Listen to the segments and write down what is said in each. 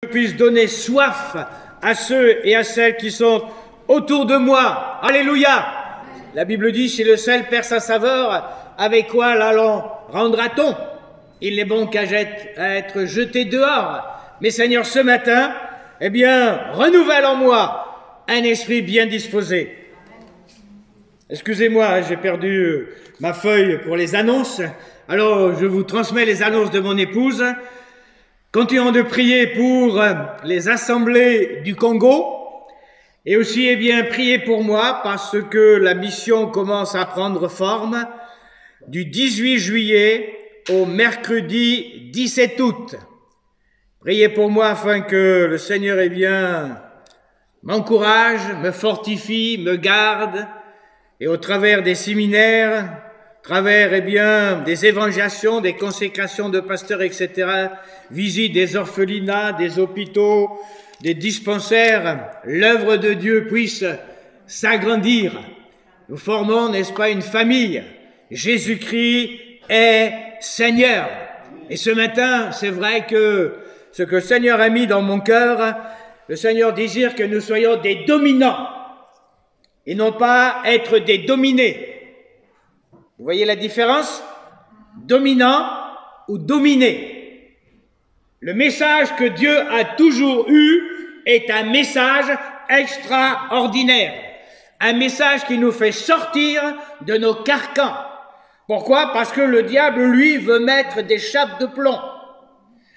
je puisse donner soif à ceux et à celles qui sont autour de moi. Alléluia! La Bible dit, si le sel perd sa saveur, avec quoi l'allant rendra-t-on? Il n'est bon qu'à être jeté dehors. Mais Seigneur, ce matin, eh bien, renouvelle en moi un esprit bien disposé. Excusez-moi, j'ai perdu ma feuille pour les annonces. Alors, je vous transmets les annonces de mon épouse. Continuons de prier pour les assemblées du Congo. Et aussi, eh bien, priez pour moi parce que la mission commence à prendre forme du 18 juillet au mercredi 17 août. Priez pour moi afin que le Seigneur, eh bien, m'encourage, me fortifie, me garde, et au travers des séminaires, au travers, eh bien, des évangélisations, des consécrations de pasteurs, etc., visite des orphelinats, des hôpitaux, des dispensaires, l'œuvre de Dieu puisse s'agrandir. Nous formons, n'est-ce pas, une famille. Jésus-Christ est Seigneur. Et ce matin, c'est vrai que ce que le Seigneur a mis dans mon cœur, le Seigneur désire que nous soyons des dominants et non pas être des dominés. Vous voyez la différence? Dominant ou dominé. Le message que Dieu a toujours eu est un message extraordinaire. Un message qui nous fait sortir de nos carcans. Pourquoi? Parce que le diable, lui, veut mettre des chapes de plomb.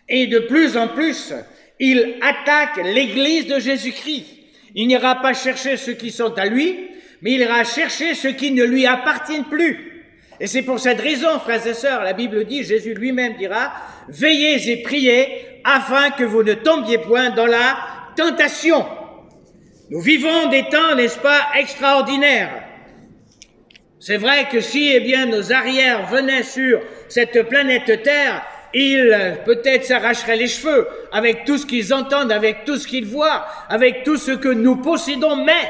Et de plus en plus, il attaque l'Église de Jésus-Christ. Il n'ira pas chercher ceux qui sont à lui, mais il ira chercher ceux qui ne lui appartiennent plus. Et c'est pour cette raison, frères et sœurs, la Bible dit, Jésus lui-même dira, « Veillez et priez afin que vous ne tombiez point dans la tentation. » Nous vivons des temps, n'est-ce pas, extraordinaires. C'est vrai que si, eh bien, nos arrières venaient sur cette planète Terre, ils peut-être s'arracheraient les cheveux avec tout ce qu'ils entendent, avec tout ce qu'ils voient, avec tout ce que nous possédons, mais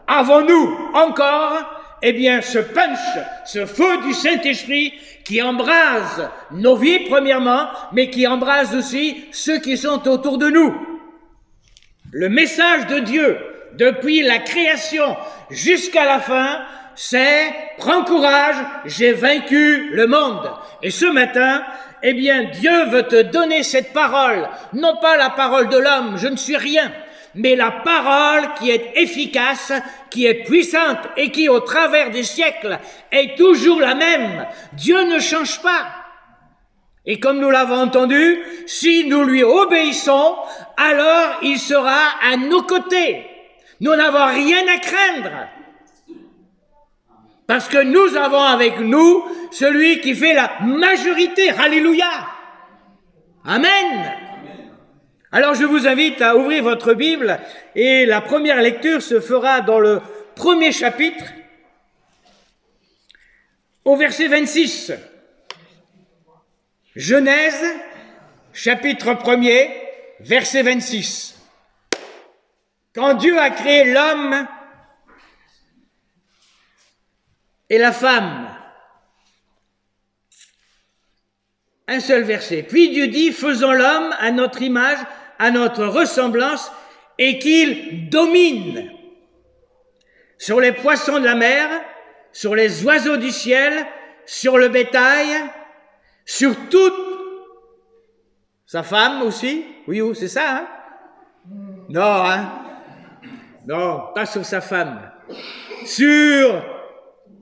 avons-nous encore, eh bien, ce punch, ce feu du Saint-Esprit qui embrase nos vies, premièrement, mais qui embrase aussi ceux qui sont autour de nous. Le message de Dieu, depuis la création jusqu'à la fin, c'est « Prends courage, j'ai vaincu le monde ». Et ce matin, eh bien, Dieu veut te donner cette parole, non pas la parole de l'homme, je ne suis rien, mais la parole qui est efficace, qui est puissante et qui, au travers des siècles, est toujours la même. Dieu ne change pas. Et comme nous l'avons entendu, si nous lui obéissons, alors il sera à nos côtés. Nous n'avons rien à craindre. Parce que nous avons avec nous celui qui fait la majorité. Alléluia. Amen. Alors je vous invite à ouvrir votre Bible et la première lecture se fera dans le premier chapitre au verset 26. Genèse, chapitre 1er, verset 26. Quand Dieu a créé l'homme et la femme, un seul verset. Puis Dieu dit, faisons l'homme à notre image, à notre ressemblance, et qu'il domine sur les poissons de la mer, sur les oiseaux du ciel, sur le bétail, sur toute sa femme aussi. Oui, c'est ça, hein? Non, hein? Non, pas sur sa femme. Sur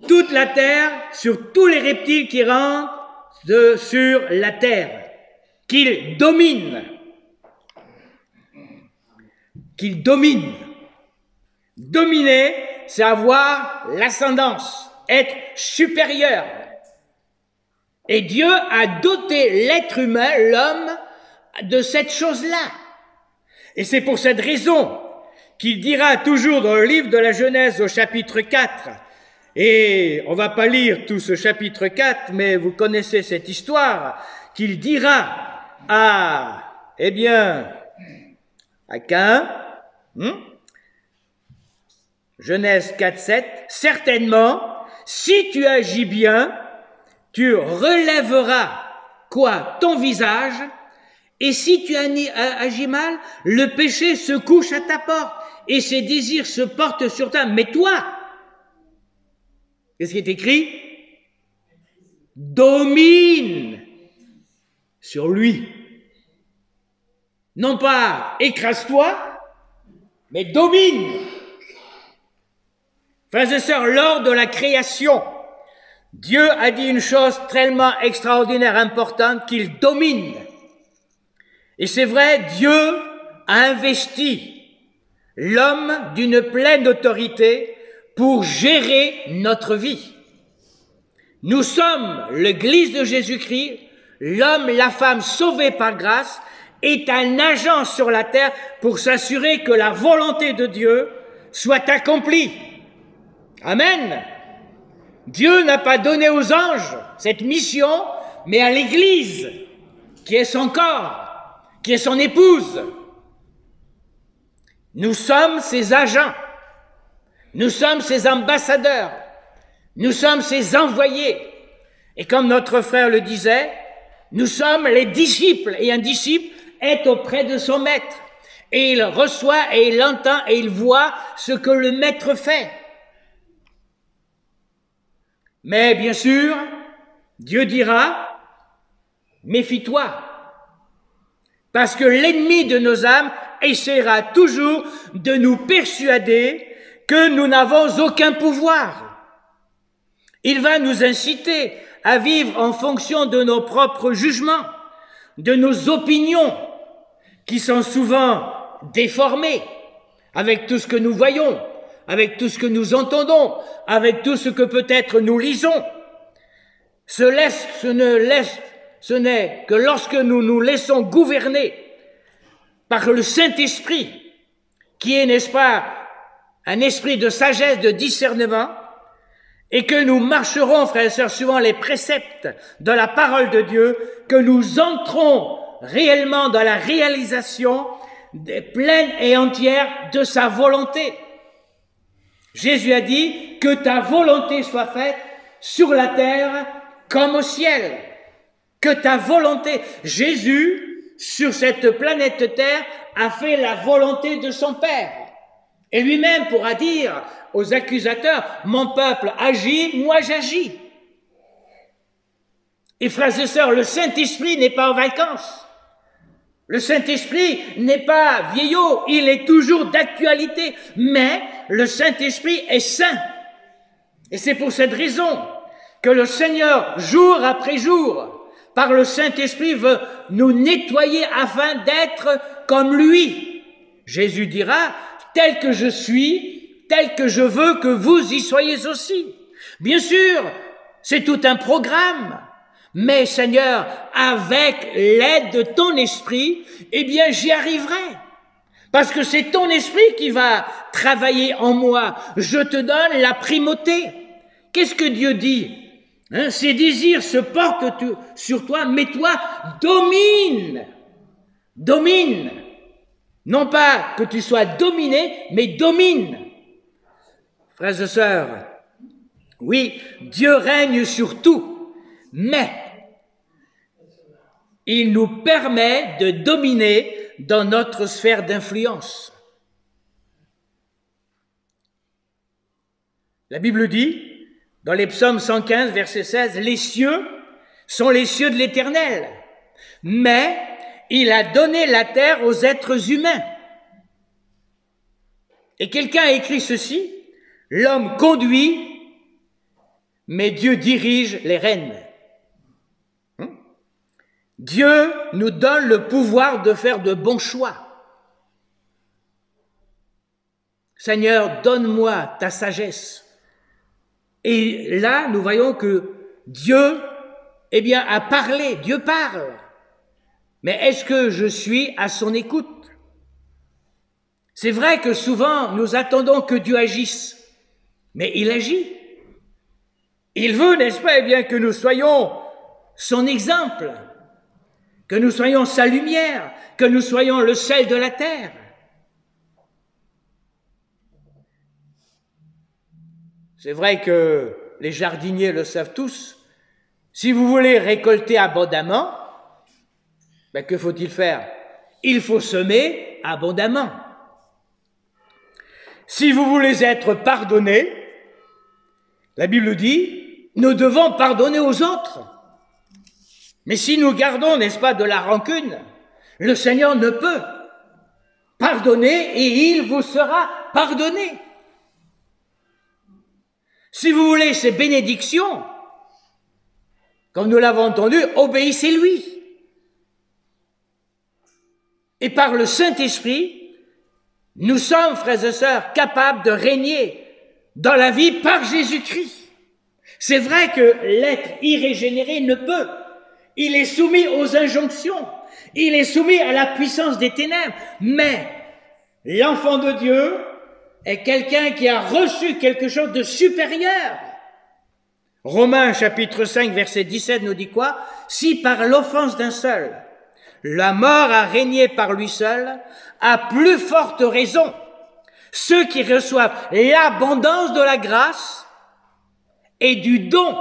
toute la terre, sur tous les reptiles qui rentrent sur la terre, qu'il domine. Qu'il domine. Dominer, c'est avoir l'ascendance, être supérieur. Et Dieu a doté l'être humain, l'homme, de cette chose-là. Et c'est pour cette raison qu'il dira toujours dans le livre de la Genèse au chapitre 4, et on ne va pas lire tout ce chapitre 4, mais vous connaissez cette histoire, qu'il dira à, eh bien, à Caïn, Genèse 4, 7, certainement, si tu agis bien, tu relèveras, quoi, ton visage, Et si tu agis mal, le péché se couche à ta porte et ses désirs se portent sur toi. Mais toi, qu'est-ce qui est écrit? Domine sur lui. Non pas écrase-toi, mais domine. Frères et sœurs, lors de la création, Dieu a dit une chose tellement extraordinaire, importante, qu'il domine. Et c'est vrai, Dieu a investi l'homme d'une pleine autorité pour gérer notre vie. Nous sommes l'Église de Jésus-Christ, l'homme, la femme sauvés par grâce, est un agent sur la terre pour s'assurer que la volonté de Dieu soit accomplie. Amen. Dieu n'a pas donné aux anges cette mission, mais à l'Église, qui est son corps, qui est son épouse. Nous sommes ses agents, nous sommes ses ambassadeurs, nous sommes ses envoyés. Et comme notre frère le disait, nous sommes les disciples, et un disciple est auprès de son maître. Et il reçoit, et il entend, et il voit ce que le maître fait. Mais bien sûr, Dieu dira, méfie-toi, parce que l'ennemi de nos âmes essaiera toujours de nous persuader que nous n'avons aucun pouvoir. Il va nous inciter à vivre en fonction de nos propres jugements, de nos opinions, qui sont souvent déformées, avec tout ce que nous voyons, avec tout ce que nous entendons, avec tout ce que peut-être nous lisons. Ce n'est que lorsque nous nous laissons gouverner par le Saint-Esprit, qui est, n'est-ce pas, un esprit de sagesse, de discernement, et que nous marcherons, frères et sœurs, suivant les préceptes de la parole de Dieu, que nous entrons réellement dans la réalisation pleine et entière de sa volonté. Jésus a dit que ta volonté soit faite sur la terre comme au ciel. Que ta volonté, Jésus, sur cette planète Terre, a fait la volonté de son Père. Et lui-même pourra dire aux accusateurs, mon peuple agit, moi j'agis. Et frères et sœurs, le Saint-Esprit n'est pas en vacances. Le Saint-Esprit n'est pas vieillot, il est toujours d'actualité, mais le Saint-Esprit est saint. Et c'est pour cette raison que le Seigneur, jour après jour, par le Saint-Esprit, veut nous nettoyer afin d'être comme lui. Jésus dira, tel que je suis, tel que je veux que vous y soyez aussi. Bien sûr, c'est tout un programme. Mais Seigneur, avec l'aide de ton esprit, eh bien j'y arriverai. Parce que c'est ton esprit qui va travailler en moi. Je te donne la primauté. Qu'est-ce que Dieu dit? Ses désirs se portent sur toi, mais toi, domine. Domine. Non pas que tu sois dominé, mais domine. Frères et sœurs, oui, Dieu règne sur tout, mais il nous permet de dominer dans notre sphère d'influence. La Bible dit, dans les psaumes 115, verset 16, « Les cieux sont les cieux de l'Éternel, mais il a donné la terre aux êtres humains. » Et quelqu'un a écrit ceci, « L'homme conduit, mais Dieu dirige les rênes. » Dieu nous donne le pouvoir de faire de bons choix. Seigneur, donne-moi ta sagesse. Et là, nous voyons que Dieu, eh bien, a parlé, Dieu parle. Mais est-ce que je suis à son écoute? C'est vrai que souvent, nous attendons que Dieu agisse, mais il agit. Il veut, n'est-ce pas, eh bien, que nous soyons son exemple, que nous soyons sa lumière, que nous soyons le sel de la terre. C'est vrai que les jardiniers le savent tous. Si vous voulez récolter abondamment, Ben, que faut-il faire? Il faut semer abondamment. Si vous voulez être pardonné, la Bible dit, nous devons pardonner aux autres. Mais si nous gardons, n'est-ce pas, de la rancune, le Seigneur ne peut pardonner et il vous sera pardonné. Si vous voulez ces bénédictions, comme nous l'avons entendu, obéissez-lui. Et par le Saint-Esprit, nous sommes, frères et sœurs, capables de régner dans la vie par Jésus-Christ. C'est vrai que l'être irrégénéré ne peut. Il est soumis aux injonctions. Il est soumis à la puissance des ténèbres. Mais l'enfant de Dieu est quelqu'un qui a reçu quelque chose de supérieur. Romains chapitre 5, verset 17 nous dit quoi? Si par l'offense d'un seul, la mort a régné par lui seul, à plus forte raison, ceux qui reçoivent l'abondance de la grâce et du don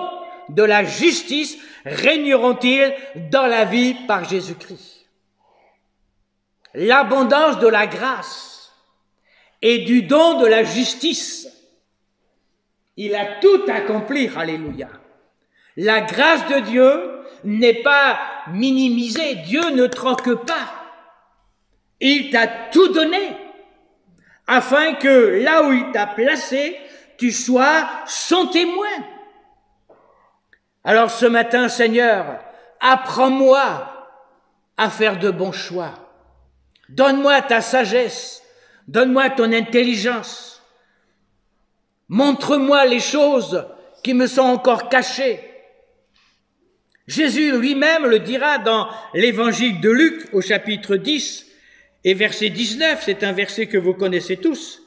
de la justice régneront-ils dans la vie par Jésus-Christ. L'abondance de la grâce et du don de la justice. Il a tout accompli, alléluia. La grâce de Dieu n'est pas minimisée, Dieu ne troque pas. Il t'a tout donné, afin que là où il t'a placé, tu sois son témoin. Alors ce matin, Seigneur, apprends-moi à faire de bons choix. Donne-moi ta sagesse, donne-moi ton intelligence. Montre-moi les choses qui me sont encore cachées. Jésus lui-même le dira dans l'évangile de Luc au chapitre 10 et verset 19, c'est un verset que vous connaissez tous.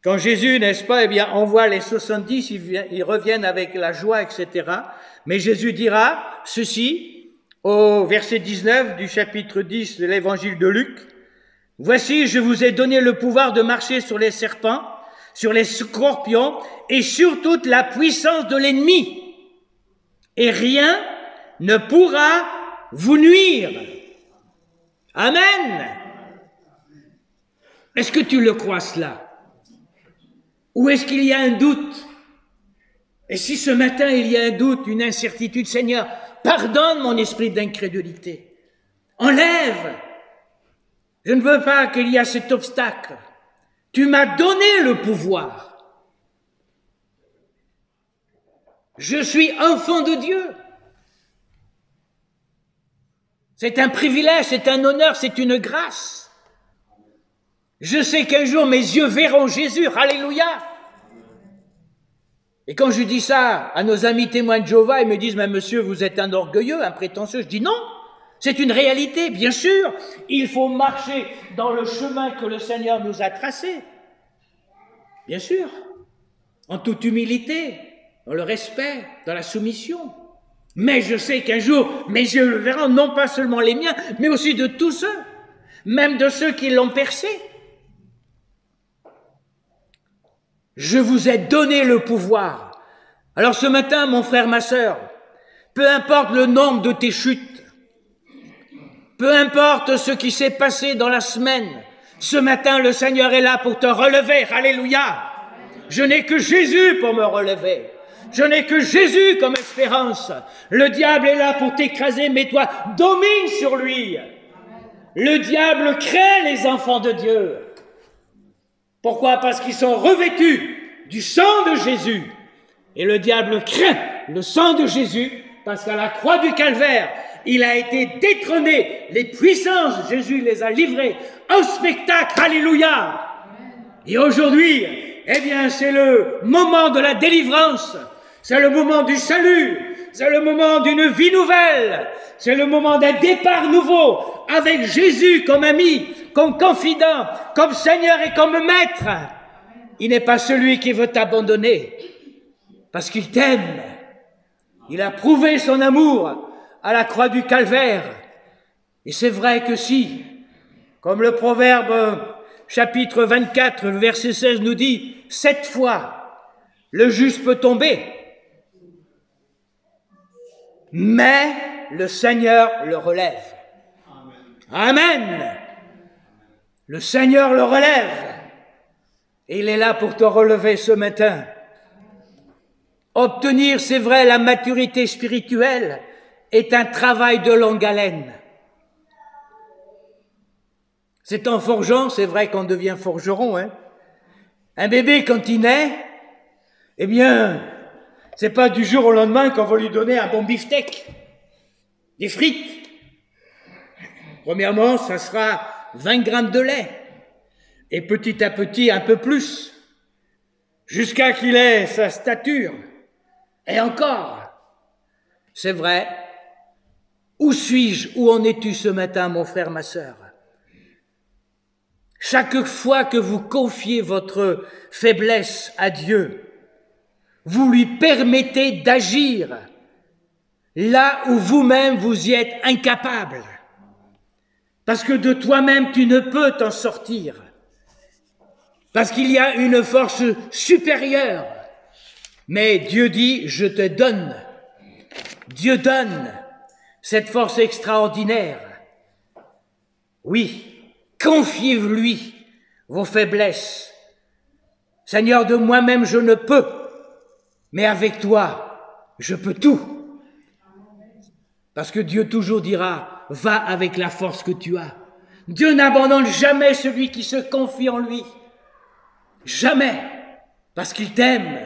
Quand Jésus, n'est-ce pas, envoie les 70, ils reviennent avec la joie, etc. Mais Jésus dira ceci au verset 19 du chapitre 10 de l'évangile de Luc. « Voici, je vous ai donné le pouvoir de marcher sur les serpents, sur les scorpions et sur toute la puissance de l'ennemi. Et rien ne pourra vous nuire. » Amen. Est-ce que tu le crois cela? Ou est-ce qu'il y a un doute? Et si ce matin il y a un doute, une incertitude, Seigneur, pardonne mon esprit d'incrédulité. Enlève. Je ne veux pas qu'il y ait cet obstacle. Tu m'as donné le pouvoir. Je suis enfant de Dieu. C'est un privilège, c'est un honneur, c'est une grâce. Je sais qu'un jour mes yeux verront Jésus, alléluia. Et quand je dis ça à nos amis témoins de Jéhovah, ils me disent, mais monsieur, vous êtes un orgueilleux, un prétentieux. Je dis non, c'est une réalité, bien sûr. Il faut marcher dans le chemin que le Seigneur nous a tracé. Bien sûr, en toute humilité, dans le respect, dans la soumission. Mais je sais qu'un jour, mes yeux le verront, non pas seulement les miens, mais aussi de tous ceux, même de ceux qui l'ont percé. Je vous ai donné le pouvoir. Alors ce matin, mon frère, ma sœur, peu importe le nombre de tes chutes, peu importe ce qui s'est passé dans la semaine, ce matin, le Seigneur est là pour te relever. Alléluia. Je n'ai que Jésus pour me relever. Je n'ai que Jésus comme espérance. Le diable est là pour t'écraser, mais toi, domine sur lui. Le diable craint les enfants de Dieu. Pourquoi? Parce qu'ils sont revêtus du sang de Jésus. Et le diable craint le sang de Jésus, parce qu'à la croix du Calvaire, il a été détrôné. Les puissances, Jésus les a livrées en spectacle. Alléluia. Et aujourd'hui, eh bien, c'est le moment de la délivrance. C'est le moment du salut, c'est le moment d'une vie nouvelle, c'est le moment d'un départ nouveau, avec Jésus comme ami, comme confident, comme Seigneur et comme Maître. Il n'est pas celui qui veut t'abandonner, parce qu'il t'aime. Il a prouvé son amour à la croix du Calvaire. Et c'est vrai que si, comme le Proverbe chapitre 24, le verset 16 nous dit, 7 fois, le juste peut tomber, mais le Seigneur le relève. Amen. Le Seigneur le relève. Et il est là pour te relever ce matin. Obtenir, c'est vrai, la maturité spirituelle est un travail de longue haleine. C'est en forgeant, c'est vrai qu'on devient forgeron, hein. Un bébé, quand il naît, eh bien, c'est pas du jour au lendemain qu'on va lui donner un bon beefsteak, des frites. Premièrement, ça sera 20 grammes de lait, et petit à petit, un peu plus, jusqu'à qu'il ait sa stature. Et encore, c'est vrai, où suis-je, où en es-tu ce matin, mon frère, ma sœur? Chaque fois que vous confiez votre faiblesse à Dieu, vous lui permettez d'agir là où vous-même vous y êtes incapable. Parce que de toi-même, tu ne peux t'en sortir. Parce qu'il y a une force supérieure. Mais Dieu dit, je te donne. Dieu donne cette force extraordinaire. Oui. Confiez-lui vos faiblesses. Seigneur, de moi-même, je ne peux, mais avec toi, je peux tout. Parce que Dieu toujours dira, va avec la force que tu as. Dieu n'abandonne jamais celui qui se confie en lui. Jamais. Parce qu'il t'aime.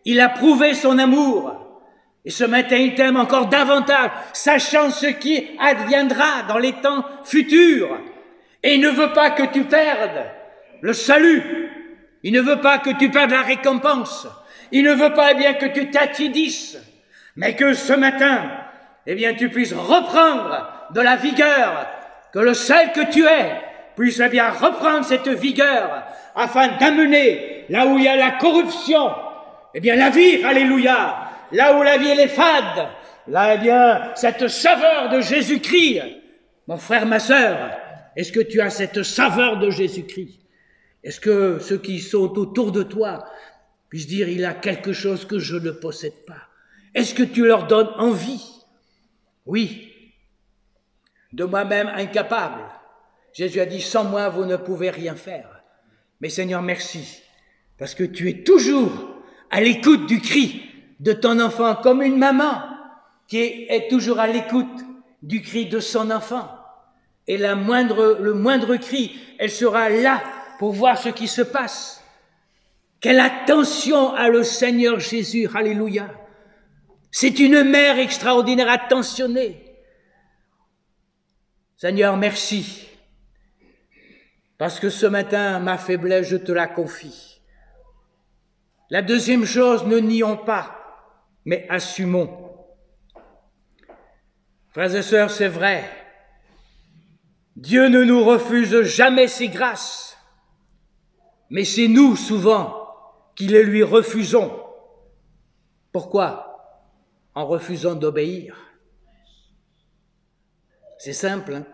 Il a prouvé son amour. Et ce matin, il t'aime encore davantage, sachant ce qui adviendra dans les temps futurs. Et il ne veut pas que tu perdes le salut. Il ne veut pas que tu perdes la récompense. Il ne veut pas, eh bien, que tu t'attidisses. Mais que ce matin, eh bien, tu puisses reprendre de la vigueur. Que le seul que tu es puisse, eh bien, reprendre cette vigueur afin d'amener là où il y a la corruption, eh bien, la vie, alléluia. Là où la vie, elle est fade. Là, eh bien, cette saveur de Jésus-Christ. Mon frère, ma sœur, est-ce que tu as cette saveur de Jésus-Christ? Est-ce que ceux qui sont autour de toi puissent dire, il a quelque chose que je ne possède pas? Est-ce que tu leur donnes envie? Oui. De moi-même incapable. Jésus a dit, sans moi, vous ne pouvez rien faire. Mais Seigneur, merci, parce que tu es toujours à l'écoute du cri de ton enfant, comme une maman qui est toujours à l'écoute du cri de son enfant. Et le moindre cri, elle sera là pour voir ce qui se passe. Quelle attention a le Seigneur Jésus, alléluia. C'est une mère extraordinaire, attentionnée. Seigneur, merci. Parce que ce matin, ma faiblesse, je te la confie. La deuxième chose, ne nions pas, mais assumons. Frères et sœurs, c'est vrai. Dieu ne nous refuse jamais ses grâces, mais c'est nous, souvent, qui les lui refusons. Pourquoi? En refusant d'obéir. C'est simple, hein?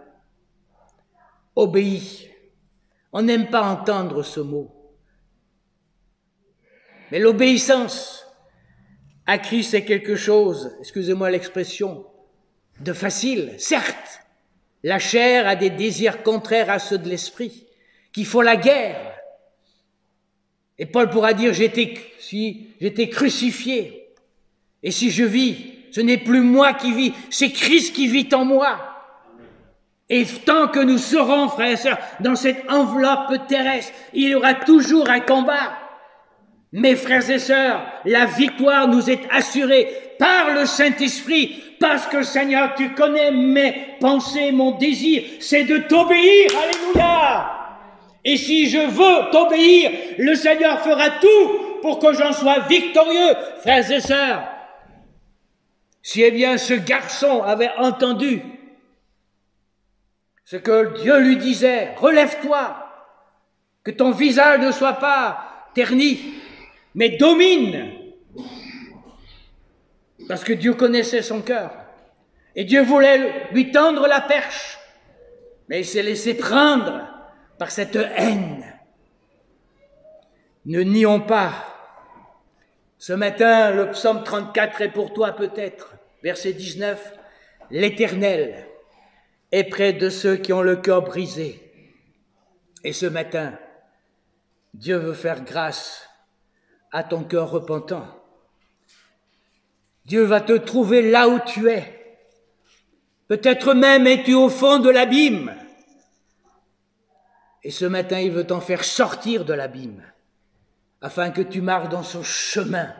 Obéis. On n'aime pas entendre ce mot. Mais l'obéissance à Christ, c'est quelque chose, excusez-moi l'expression, de facile, certes. La chair a des désirs contraires à ceux de l'esprit, qui font la guerre. Et Paul pourra dire, j'étais crucifié. Et si je vis, ce n'est plus moi qui vis, c'est Christ qui vit en moi. Et tant que nous serons, frères et sœurs, dans cette enveloppe terrestre, il y aura toujours un combat. Mais frères et sœurs, la victoire nous est assurée par le Saint-Esprit, parce que Seigneur, tu connais mes pensées, mon désir, c'est de t'obéir, alléluia. Et si je veux t'obéir, le Seigneur fera tout pour que j'en sois victorieux, frères et sœurs. Si eh bien ce garçon avait entendu ce que Dieu lui disait, relève-toi, que ton visage ne soit pas terni, mais domine. Parce que Dieu connaissait son cœur. Et Dieu voulait lui tendre la perche. Mais il s'est laissé prendre par cette haine. Ne nions pas. Ce matin, le psaume 34 est pour toi peut-être. Verset 19. L'Éternel est près de ceux qui ont le cœur brisé. Et ce matin, Dieu veut faire grâce à ton cœur repentant. Dieu va te trouver là où tu es. Peut-être même es-tu au fond de l'abîme. Et ce matin, il veut t'en faire sortir de l'abîme, afin que tu marches dans son chemin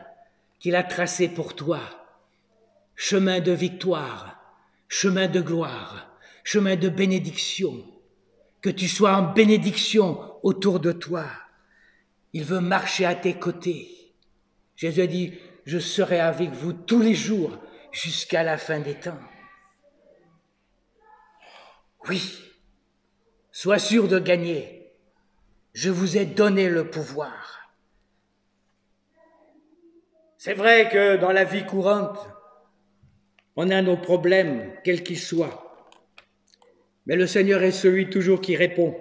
qu'il a tracé pour toi. Chemin de victoire, chemin de gloire, chemin de bénédiction. Que tu sois en bénédiction autour de toi. Il veut marcher à tes côtés. Jésus a dit, je serai avec vous tous les jours jusqu'à la fin des temps. Oui, sois sûr de gagner. Je vous ai donné le pouvoir. C'est vrai que dans la vie courante, on a nos problèmes, quels qu'ils soient. Mais le Seigneur est celui toujours qui répond.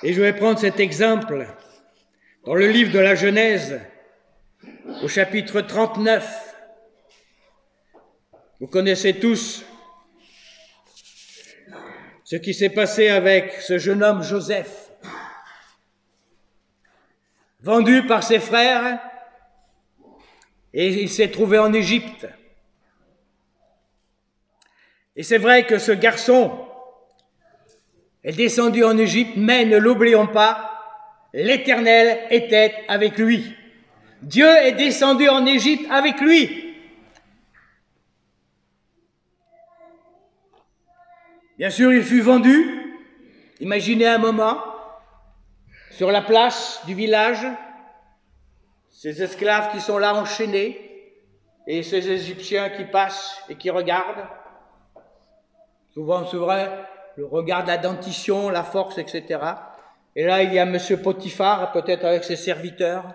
Et je vais prendre cet exemple dans le livre de la Genèse, au chapitre 39. Vous connaissez tous ce qui s'est passé avec ce jeune homme Joseph, vendu par ses frères, et il s'est trouvé en Égypte. Et c'est vrai que ce garçon est descendu en Égypte, mais ne l'oublions pas, l'Éternel était avec lui. Dieu est descendu en Égypte avec lui. Bien sûr, il fut vendu. Imaginez un moment, sur la place du village, ces esclaves qui sont là enchaînés, et ces Égyptiens qui passent et qui regardent. Souvent, c'est vrai, le regard de la dentition, la force, etc. Et là, il y a M. Potiphar, peut-être avec ses serviteurs,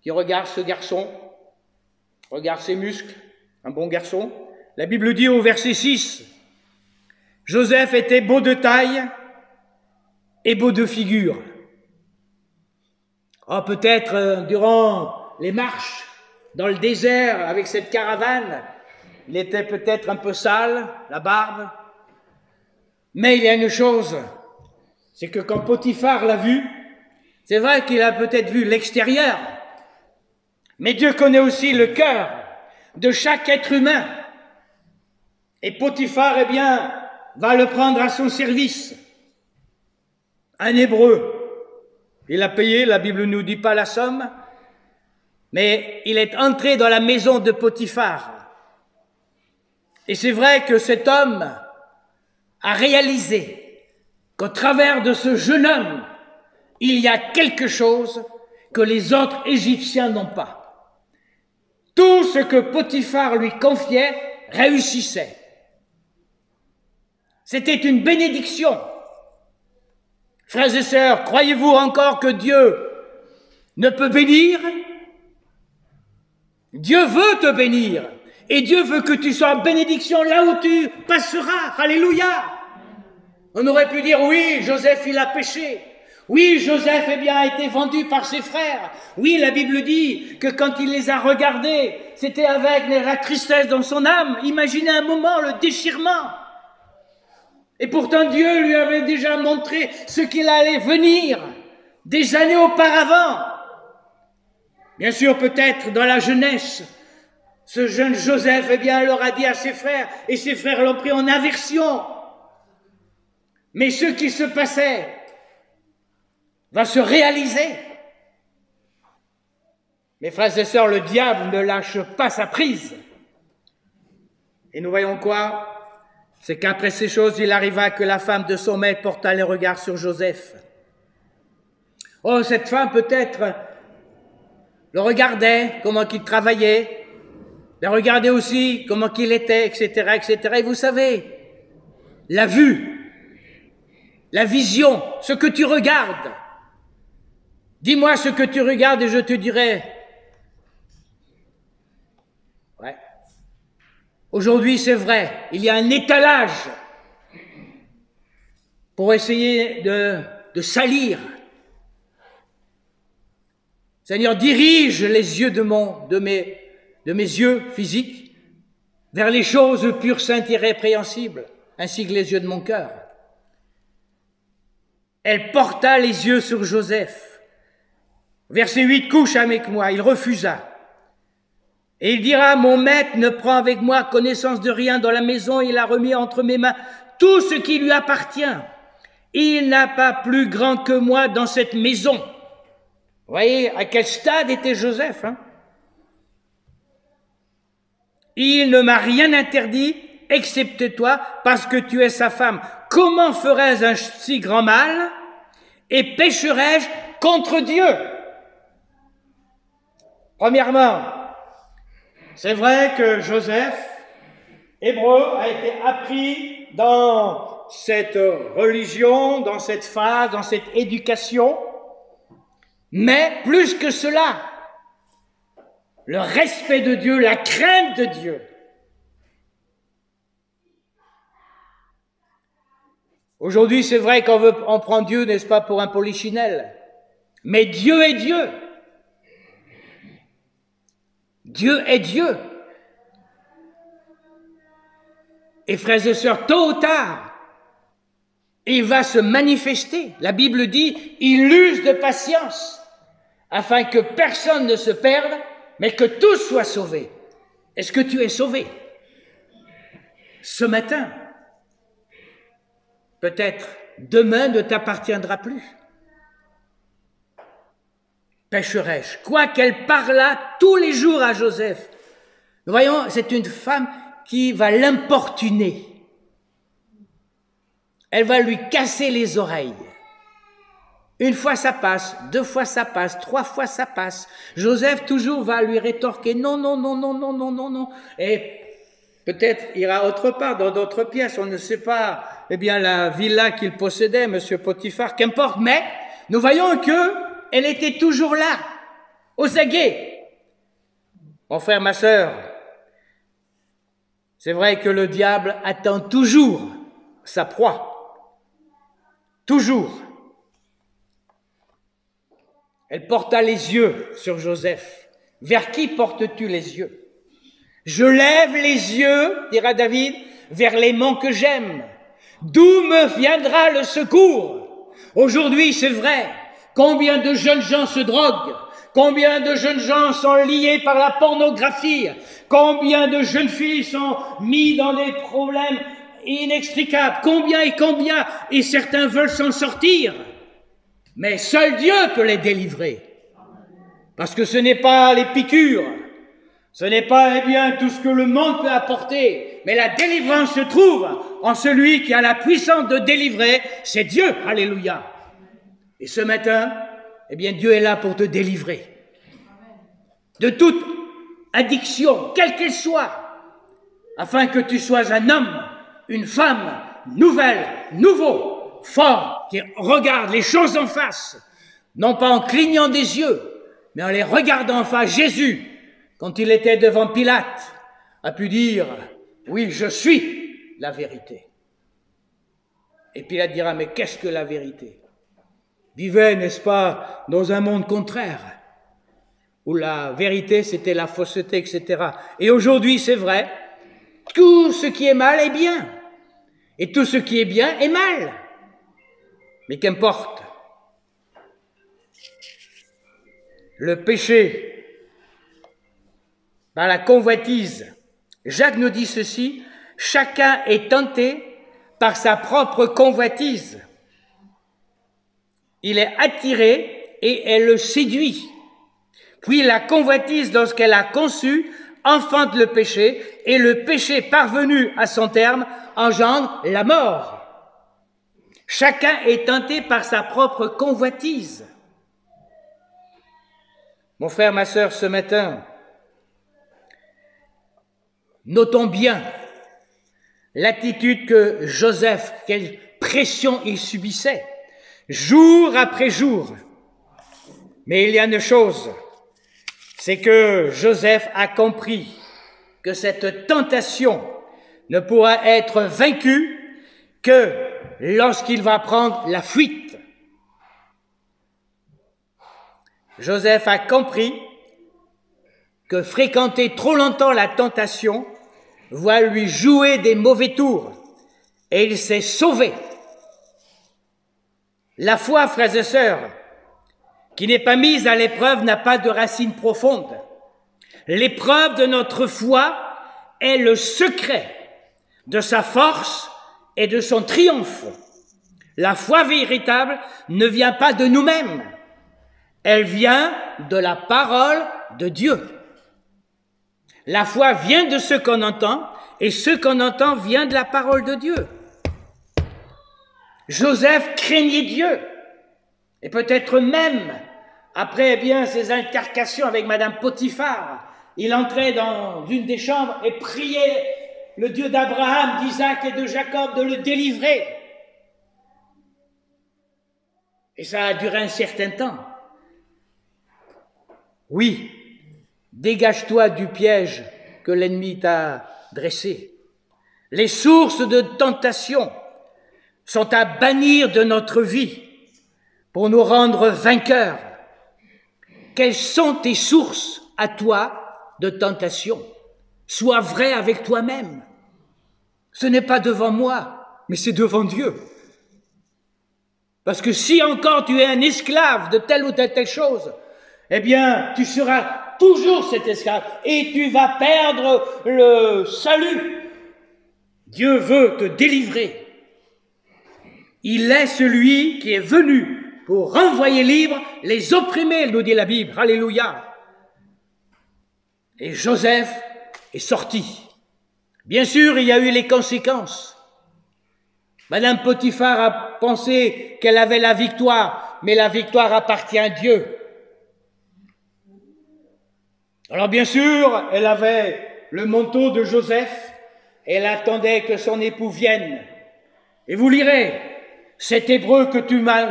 qui regarde ce garçon, regarde ses muscles, un bon garçon. La Bible dit au verset 6, « Joseph était beau de taille et beau de figure. » Oh, peut-être durant les marches dans le désert avec cette caravane, il était peut-être un peu sale, la barbe. Mais il y a une chose, c'est que quand Potiphar l'a vu, c'est vrai qu'il a peut-être vu l'extérieur, mais Dieu connaît aussi le cœur de chaque être humain. Et Potiphar, eh bien, va le prendre à son service. Un Hébreu. Il a payé, la Bible ne nous dit pas la somme, mais il est entré dans la maison de Potiphar. Et c'est vrai que cet homme a réalisé qu'au travers de ce jeune homme, il y a quelque chose que les autres Égyptiens n'ont pas. Tout ce que Potiphar lui confiait réussissait. C'était une bénédiction. Frères et sœurs, croyez-vous encore que Dieu ne peut bénir? Dieu veut te bénir. Et Dieu veut que tu sois en bénédiction là où tu passeras. Alléluia! On aurait pu dire, oui, Joseph, il a péché. Oui, Joseph, eh bien, a été vendu par ses frères. Oui, la Bible dit que quand il les a regardés, c'était avec la tristesse dans son âme. Imaginez un moment le déchirement. Et pourtant, Dieu lui avait déjà montré ce qu'il allait venir des années auparavant. Bien sûr, peut-être dans la jeunesse, ce jeune Joseph, eh bien, leur a dit à ses frères, et ses frères l'ont pris en aversion. Mais ce qui se passait va se réaliser. Mes frères et sœurs, le diable ne lâche pas sa prise. Et nous voyons quoi? C'est qu'après ces choses, il arriva que la femme de son maître porta les regards sur Joseph. Oh, cette femme peut-être le regardait, comment qu'il travaillait, elle regardait aussi comment qu'il était, etc., etc. Et vous savez, la vue, la vision, ce que tu regardes. Dis-moi ce que tu regardes et je te dirai. Ouais. Aujourd'hui, c'est vrai, il y a un étalage pour essayer de salir. Seigneur, dirige les yeux de mes yeux physiques vers les choses pures, saintes, irrépréhensibles, ainsi que les yeux de mon cœur. Elle porta les yeux sur Joseph. Verset 8, couche avec moi. Il refusa. Et il dira, mon maître ne prend avec moi connaissance de rien dans la maison, il a remis entre mes mains tout ce qui lui appartient. Il n'a pas plus grand que moi dans cette maison. Vous voyez à quel stade était Joseph, hein? Il ne m'a rien interdit, excepté toi, parce que tu es sa femme. Comment ferais-je un si grand mal et pécherais-je contre Dieu? Premièrement, c'est vrai que Joseph, hébreu, a été appris dans cette religion, dans cette phase, dans cette éducation, mais plus que cela, le respect de Dieu, la crainte de Dieu. Aujourd'hui, c'est vrai qu'on prend Dieu, n'est-ce pas, pour un polichinelle, mais Dieu est Dieu. Dieu est Dieu. Et frères et sœurs, tôt ou tard, il va se manifester. La Bible dit, il use de patience, afin que personne ne se perde, mais que tous soient sauvés. Est-ce que tu es sauvé? Ce matin, peut-être demain ne t'appartiendra plus. Pécherai-je? Quoiqu'elle parlât tous les jours à Joseph. Nous voyons, c'est une femme qui va l'importuner. Elle va lui casser les oreilles. Une fois ça passe, deux fois ça passe, trois fois ça passe. Joseph toujours va lui rétorquer non, non, non, non, non, non, non, non. Et peut-être ira autre part, dans d'autres pièces, on ne sait pas, eh bien, la villa qu'il possédait, monsieur Potiphar, qu'importe, mais nous voyons qu'elle était toujours là, aux aguets. Mon frère, ma sœur, c'est vrai que le diable attend toujours sa proie. Toujours. Elle porta les yeux sur Joseph. Vers qui portes-tu les yeux? Je lève les yeux, dira David, vers les monts que j'aime. D'où me viendra le secours? Aujourd'hui, c'est vrai, combien de jeunes gens se droguent, combien de jeunes gens sont liés par la pornographie, combien de jeunes filles sont mises dans des problèmes inextricables, combien, et certains veulent s'en sortir. Mais seul Dieu peut les délivrer. Parce que ce n'est pas les piqûres, ce n'est pas, eh bien, tout ce que le monde peut apporter, mais la délivrance se trouve en celui qui a la puissance de délivrer, c'est Dieu, alléluia. Et ce matin, eh bien, Dieu est là pour te délivrer de toute addiction, quelle qu'elle soit, afin que tu sois un homme, une femme, nouvelle, nouveau, fort, qui regarde les choses en face, non pas en clignant des yeux, mais en les regardant en face. Jésus, quand il était devant Pilate, a pu dire, oui, je suis la vérité. Et Pilate dira, mais qu'est-ce que la vérité? Vivait, n'est-ce pas, dans un monde contraire, où la vérité, c'était la fausseté, etc. Et aujourd'hui, c'est vrai, tout ce qui est mal est bien, et tout ce qui est bien est mal. Mais qu'importe, le péché, par la convoitise, Jacques nous dit ceci, chacun est tenté par sa propre convoitise. Il est attiré et elle le séduit. Puis la convoitise, lorsqu'elle a conçu, enfante le péché, et le péché parvenu à son terme engendre la mort. Chacun est tenté par sa propre convoitise. Mon frère, ma sœur, ce matin, notons bien l'attitude que Joseph, quelle pression il subissait, jour après jour. Mais il y a une chose, c'est que Joseph a compris que cette tentation ne pourra être vaincue que lorsqu'il va prendre la fuite. Joseph a compris que fréquenter trop longtemps la tentation va lui jouer des mauvais tours et il s'est sauvé. La foi, frères et sœurs, qui n'est pas mise à l'épreuve n'a pas de racines profondes. L'épreuve de notre foi est le secret de sa force et de son triomphe. La foi véritable ne vient pas de nous-mêmes, elle vient de la parole de Dieu. La foi vient de ce qu'on entend, et ce qu'on entend vient de la parole de Dieu. Joseph craignait Dieu, et peut-être même, après ses altercations avec Madame Potiphar, il entrait dans une des chambres et priait le Dieu d'Abraham, d'Isaac et de Jacob de le délivrer. Et ça a duré un certain temps. Oui, dégage-toi du piège que l'ennemi t'a dressé. Les sources de tentation sont à bannir de notre vie pour nous rendre vainqueurs. Quelles sont tes sources à toi de tentation? Sois vrai avec toi-même. Ce n'est pas devant moi, mais c'est devant Dieu. Parce que si encore tu es un esclave de telle ou telle chose, eh bien, tu seras toujours cet esclave et tu vas perdre le salut. Dieu veut te délivrer. Il est celui qui est venu pour renvoyer libres les opprimés, nous dit la Bible. Alléluia. Et Joseph est sorti. Bien sûr, il y a eu les conséquences. Madame Potiphar a pensé qu'elle avait la victoire, mais la victoire appartient à Dieu. Alors bien sûr, elle avait le manteau de Joseph, et elle attendait que son époux vienne. Et vous lirez, cet Hébreu que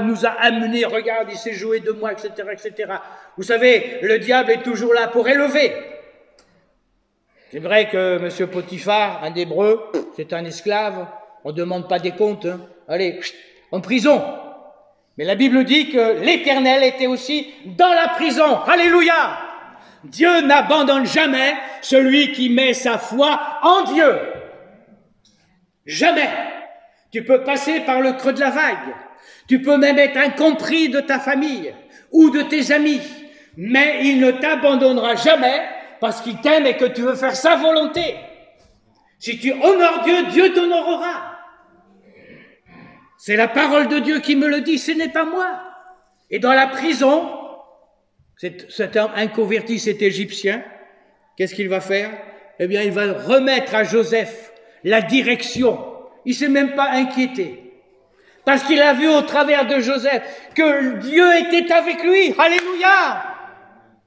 nous as amené, regarde, il s'est joué de moi, etc., etc. Vous savez, le diable est toujours là pour élever. C'est vrai que M. Potiphar, un d'Hébreu, c'est un esclave, on ne demande pas des comptes, hein. Allez, en prison. Mais la Bible dit que l'Éternel était aussi dans la prison. Alléluia! Dieu n'abandonne jamais celui qui met sa foi en Dieu. Jamais. Tu peux passer par le creux de la vague. Tu peux même être incompris de ta famille ou de tes amis. Mais il ne t'abandonnera jamais parce qu'il t'aime et que tu veux faire sa volonté. Si tu honores Dieu, Dieu t'honorera. C'est la parole de Dieu qui me le dit, ce n'est pas moi. Et dans la prison, cet homme inconverti, cet Égyptien, qu'est-ce qu'il va faire? Eh bien, il va remettre à Joseph la direction. Il ne s'est même pas inquiété. Parce qu'il a vu au travers de Joseph que Dieu était avec lui. Alléluia!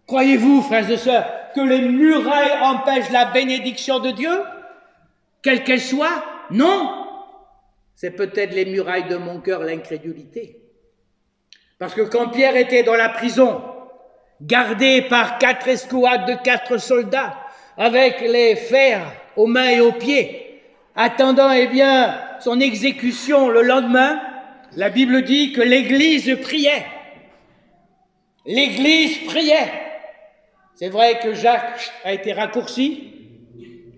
Croyez-vous, frères et sœurs, que les murailles empêchent la bénédiction de Dieu? Quelle qu'elle soit? Non! C'est peut-être les murailles de mon cœur, l'incrédulité. Parce que quand Pierre était dans la prison, gardé par 4 escouades de 4 soldats, avec les fers aux mains et aux pieds, attendant son exécution le lendemain, la Bible dit que l'Église priait. L'Église priait. C'est vrai que Jacques a été raccourci.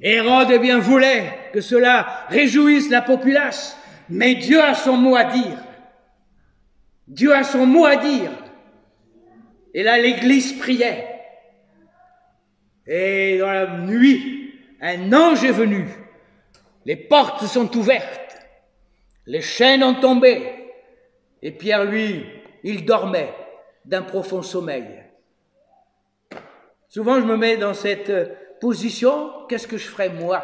Hérode voulait que cela réjouisse la populace. Mais Dieu a son mot à dire. Dieu a son mot à dire. Et là, l'Église priait. Et dans la nuit, un ange est venu. Les portes sont ouvertes. Les chaînes ont tombé. Et Pierre, lui, il dormait d'un profond sommeil. Souvent, je me mets dans cette position. Qu'est-ce que je ferais, moi?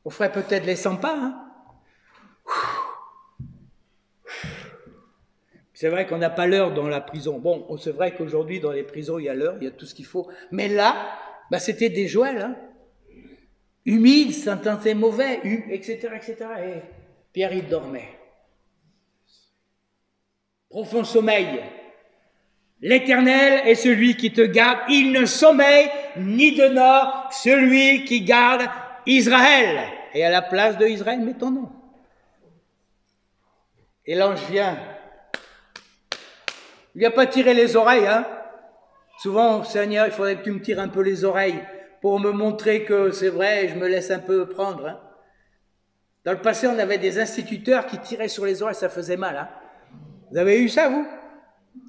On ferait peut-être les 100 pas, hein? C'est vrai qu'on n'a pas l'heure dans la prison. Bon, c'est vrai qu'aujourd'hui, dans les prisons, il y a l'heure, il y a tout ce qu'il faut. Mais là, c'était des Joël, hein? Humide, sentait mauvais, etc., etc. Et Pierre, il dormait. Profond sommeil. L'Éternel est celui qui te garde. Il ne sommeille ni de nord, celui qui garde Israël. Et à la place de Israël, mets ton nom. Et l'ange vient. Il lui a pas tiré les oreilles, hein. Souvent, Seigneur, il faudrait que tu me tires un peu les oreilles pour me montrer que c'est vrai, je me laisse un peu prendre. Hein. Dans le passé, on avait des instituteurs qui tiraient sur les oreilles, ça faisait mal. Hein. Vous avez eu ça, vous?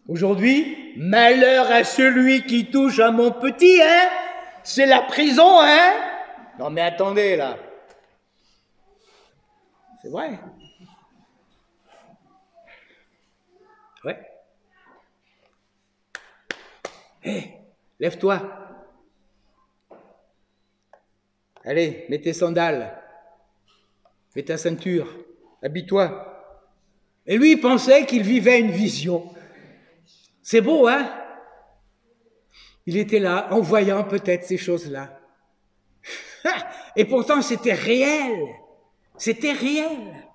Aujourd'hui, malheur à celui qui touche à mon petit, hein? C'est la prison, hein? Non mais attendez, là. C'est vrai. Ouais. Hé, lève-toi. Allez, mets tes sandales. Mets ta ceinture. Habille-toi. Et lui, il pensait qu'il vivait une vision. C'est beau, hein? Il était là, en voyant peut-être ces choses-là. Et pourtant, c'était réel. C'était réel.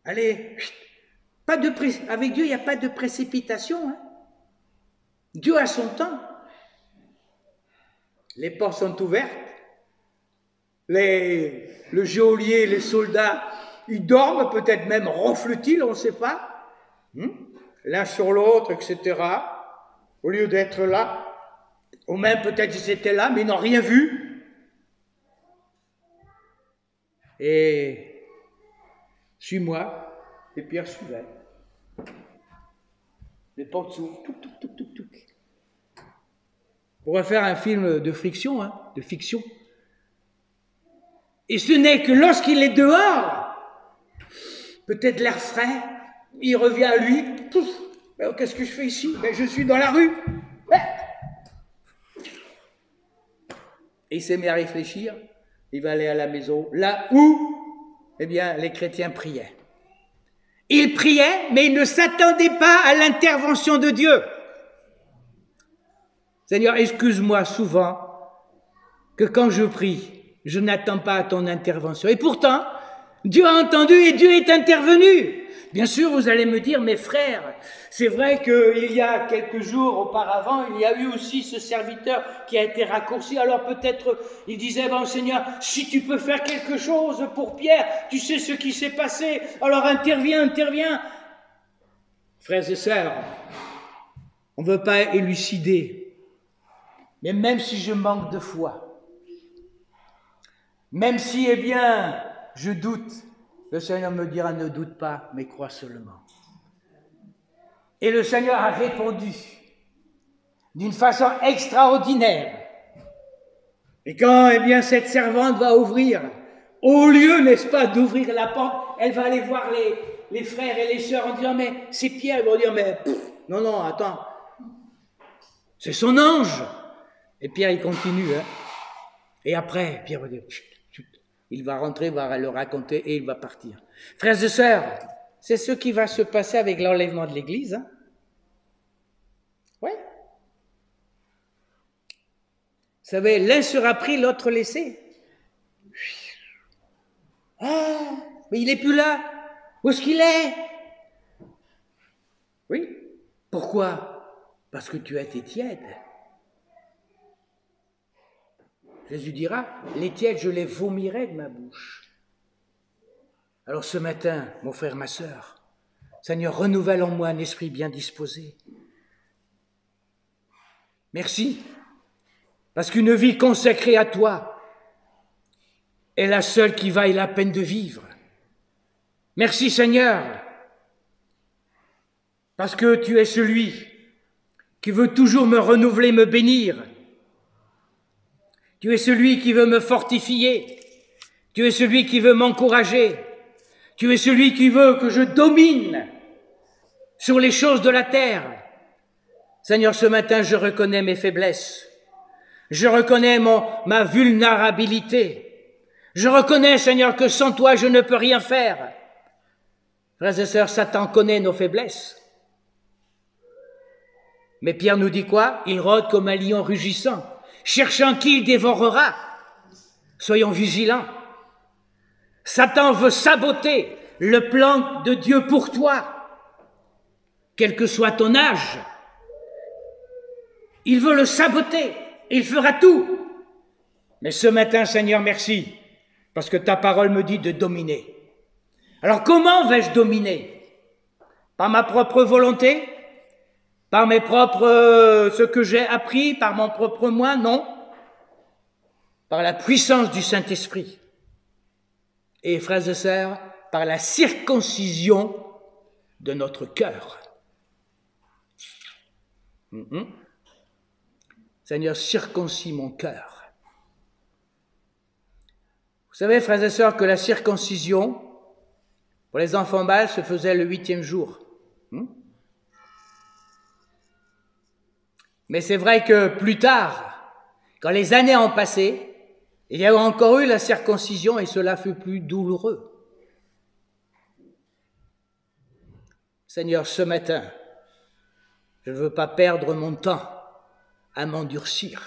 Allez, pas de avec Dieu, il n'y a pas de précipitation. Hein? Dieu a son temps. Les portes sont ouvertes. Le geôlier, les soldats, ils dorment, peut-être même ronflent-ils, on ne sait pas. L'un sur l'autre, etc. Au lieu d'être là, ou même peut-être ils étaient là, mais ils n'ont rien vu. Et suis-moi, et Pierre suivait. Les portes s'ouvrent, touc. On pourrait faire un film de friction, hein, de fiction. Et ce n'est que lorsqu'il est dehors, peut-être l'air frais, il revient à lui, pouf, qu'est-ce que je fais ici? Je suis dans la rue. Et il s'est mis à réfléchir, il va aller à la maison, là où, eh bien, les chrétiens priaient. Ils priaient, mais ils ne s'attendaient pas à l'intervention de Dieu. Seigneur, excuse-moi souvent que quand je prie, je n'attends pas à ton intervention. Et pourtant, Dieu a entendu et Dieu est intervenu. Bien sûr, vous allez me dire, mes frères, c'est vrai qu'il y a quelques jours auparavant, il y a eu aussi ce serviteur qui a été raccourci. Alors peut-être, il disait, bon Seigneur, si tu peux faire quelque chose pour Pierre, tu sais ce qui s'est passé, alors interviens. Frères et sœurs, on ne veut pas élucider, mais même si je manque de foi, même si, eh bien, je doute, le Seigneur me dira, ne doute pas, mais crois seulement. Et le Seigneur a répondu d'une façon extraordinaire. Et quand, eh bien, cette servante va ouvrir, au lieu, n'est-ce pas, d'ouvrir la porte, elle va aller voir les frères et les sœurs en disant, mais c'est Pierre. Ils vont dire, mais non, attends, c'est son ange. Et Pierre, il continue. Hein. Et après, Pierre va dire, il va rentrer, va le raconter et il va partir. Frères et sœurs, c'est ce qui va se passer avec l'enlèvement de l'Église. Hein. Oui. Vous savez, l'un sera pris, l'autre laissé. Ah, mais il n'est plus là. Où est-ce qu'il est? Oui. Pourquoi? Parce que tu as été tiède. Jésus dira, les tièdes, je les vomirai de ma bouche. Alors ce matin, mon frère, ma sœur, Seigneur, renouvelle en moi un esprit bien disposé. Merci, parce qu'une vie consacrée à toi est la seule qui vaille la peine de vivre. Merci Seigneur, parce que tu es celui qui veut toujours me renouveler, me bénir. Tu es celui qui veut me fortifier. Tu es celui qui veut m'encourager. Tu es celui qui veut que je domine sur les choses de la terre. Seigneur, ce matin, je reconnais mes faiblesses. Je reconnais ma vulnérabilité. Je reconnais, Seigneur, que sans toi, je ne peux rien faire. Frères et sœurs, Satan connaît nos faiblesses. Mais Pierre nous dit quoi? Il rôde comme un lion rugissant, cherchant qui il dévorera. Soyons vigilants. Satan veut saboter le plan de Dieu pour toi, quel que soit ton âge. Il veut le saboter, il fera tout. Mais ce matin, Seigneur, merci, parce que ta parole me dit de dominer. Alors comment vais-je dominer? Par ma propre volonté? Par mes propres, ce que j'ai appris, par mon propre moi? Non. par la puissance du Saint-Esprit. Et frères et sœurs, par la circoncision de notre cœur. Seigneur, circoncis mon cœur. Vous savez, frères et sœurs, que la circoncision, pour les enfants mâles, se faisait le 8e jour. Mais c'est vrai que plus tard, quand les années ont passé, il y a encore eu la circoncision et cela fut plus douloureux. Seigneur, ce matin, je ne veux pas perdre mon temps à m'endurcir.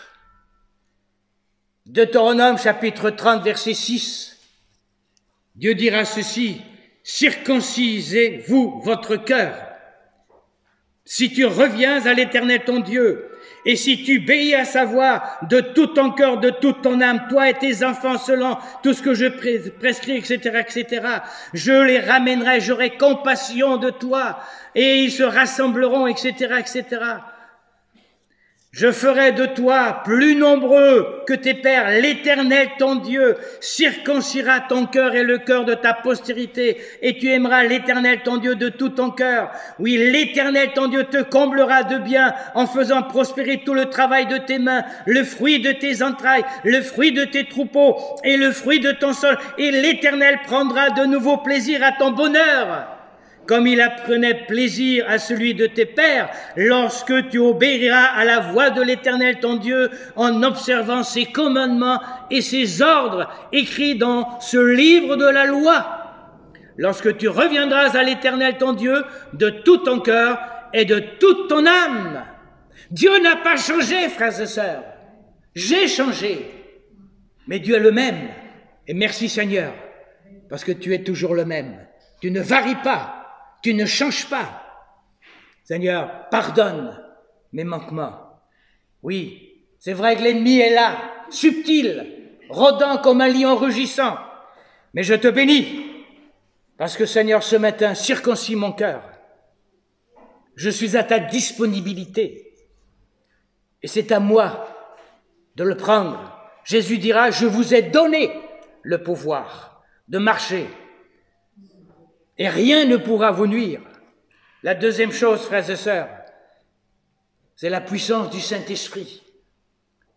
Deutéronome chapitre 30, verset 6, Dieu dira ceci, « Circoncisez-vous votre cœur, si tu reviens à l'Éternel ton Dieu, et si tu obéis à sa voix de tout ton cœur, de toute ton âme, toi et tes enfants selon tout ce que je prescris, etc., etc., je les ramènerai, j'aurai compassion de toi, et ils se rassembleront, etc., etc. Je ferai de toi plus nombreux que tes pères. L'Éternel, ton Dieu, circoncira ton cœur et le cœur de ta postérité, et tu aimeras l'Éternel, ton Dieu, de tout ton cœur. Oui, l'Éternel, ton Dieu, te comblera de bien en faisant prospérer tout le travail de tes mains, le fruit de tes entrailles, le fruit de tes troupeaux et le fruit de ton sol. Et l'Éternel prendra de nouveau plaisir à ton bonheur, comme il apprenait plaisir à celui de tes pères, lorsque tu obéiras à la voix de l'Éternel ton Dieu en observant ses commandements et ses ordres écrits dans ce livre de la loi. Lorsque tu reviendras à l'Éternel ton Dieu de tout ton cœur et de toute ton âme. Dieu n'a pas changé, frères et sœurs. J'ai changé. Mais Dieu est le même. Et merci Seigneur, parce que tu es toujours le même. Tu ne varies pas. Tu ne changes pas. Seigneur, pardonne mes manquements. Oui, c'est vrai que l'ennemi est là, subtil, rôdant comme un lion rugissant. Mais je te bénis, parce que Seigneur, ce matin, circoncis mon cœur. Je suis à ta disponibilité. Et c'est à moi de le prendre. Jésus dira, je vous ai donné le pouvoir de marcher. Et rien ne pourra vous nuire. La deuxième chose, frères et sœurs, c'est la puissance du Saint-Esprit.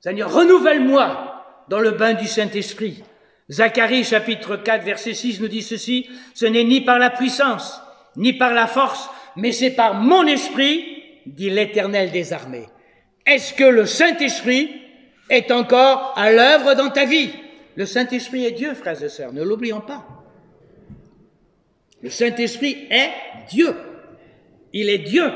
Seigneur, renouvelle-moi dans le bain du Saint-Esprit. Zacharie, chapitre 4, verset 6, nous dit ceci, « Ce n'est ni par la puissance, ni par la force, mais c'est par mon esprit, dit l'Éternel des armées. » Est-ce que le Saint-Esprit est encore à l'œuvre dans ta vie? Le Saint-Esprit est Dieu, frères et sœurs, ne l'oublions pas. Le Saint-Esprit est Dieu. Il est Dieu.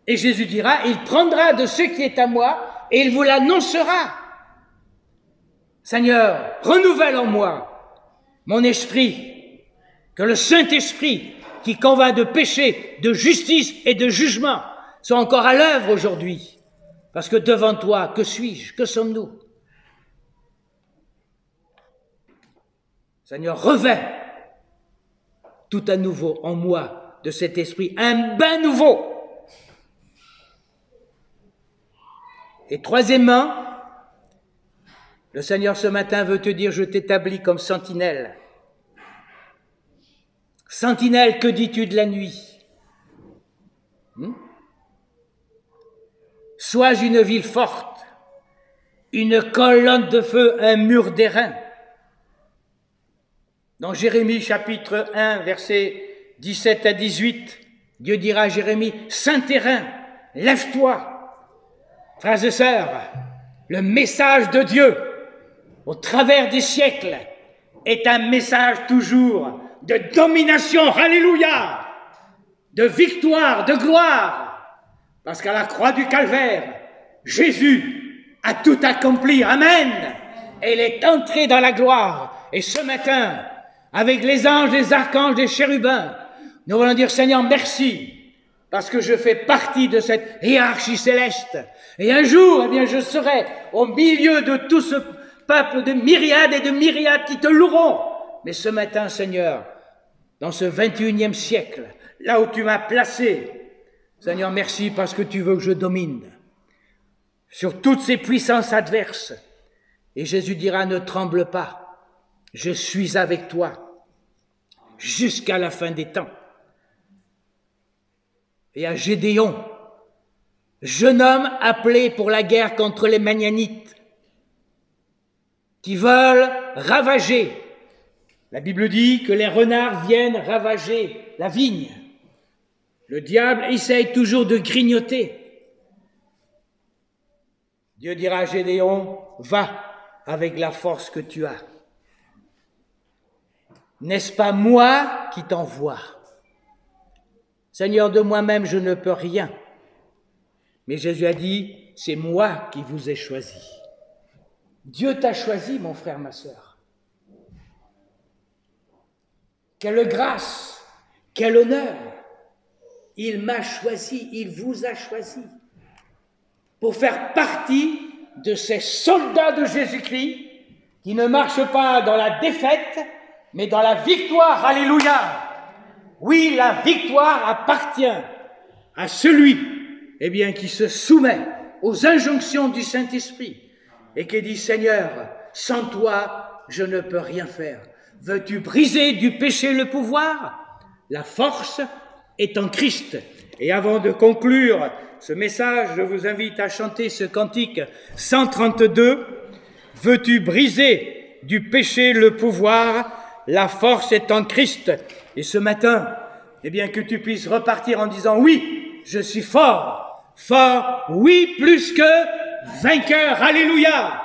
Et Jésus dira, il prendra de ce qui est à moi et il vous l'annoncera. Seigneur, renouvelle en moi mon esprit, que le Saint-Esprit qui convainc de péché, de justice et de jugement soit encore à l'œuvre aujourd'hui. Parce que devant toi, que suis-je? Que sommes-nous? Seigneur, revêt tout à nouveau en moi de cet esprit, un bain nouveau. Et troisièmement, le Seigneur ce matin veut te dire, je t'établis comme sentinelle. Sentinelle, que dis-tu de la nuit? Sois une ville forte, une colonne de feu, un mur d'airain. Dans Jérémie chapitre 1, versets 17 à 18, Dieu dira à Jérémie, « Saint-Terrain, lève-toi !» Frères et sœurs, le message de Dieu, au travers des siècles, est un message toujours de domination, alléluia, de victoire, de gloire, parce qu'à la croix du Calvaire, Jésus a tout accompli, amen, et il est entré dans la gloire, et ce matin, avec les anges, les archanges, les chérubins, nous voulons dire, Seigneur, merci, parce que je fais partie de cette hiérarchie céleste. Et un jour, eh bien, je serai au milieu de tout ce peuple de myriades et de myriades qui te loueront. Mais ce matin, Seigneur, dans ce 21e siècle, là où tu m'as placé, Seigneur, merci parce que tu veux que je domine sur toutes ces puissances adverses. Et Jésus dira, ne tremble pas, je suis avec toi jusqu'à la fin des temps. Et à Gédéon, jeune homme appelé pour la guerre contre les Madianites, qui veulent ravager. La Bible dit que les renards viennent ravager la vigne. Le diable essaye toujours de grignoter. Dieu dira à Gédéon, va avec la force que tu as. N'est-ce pas moi qui t'envoie? Seigneur, de moi-même, je ne peux rien. Mais Jésus a dit, c'est moi qui vous ai choisi. Dieu t'a choisi, mon frère, ma sœur. Quelle grâce, quel honneur. Il m'a choisi, il vous a choisi pour faire partie de ces soldats de Jésus-Christ qui ne marchent pas dans la défaite, mais dans la victoire. Alléluia! Oui, la victoire appartient à celui, qui se soumet aux injonctions du Saint-Esprit et qui dit, Seigneur, sans toi, je ne peux rien faire. Veux-tu briser du péché le pouvoir? La force est en Christ. Et avant de conclure ce message, je vous invite à chanter ce cantique 132. Veux-tu briser du péché le pouvoir? La force est en Christ. Et ce matin, que tu puisses repartir en disant, oui, je suis fort, oui, plus que vainqueur. Alléluia!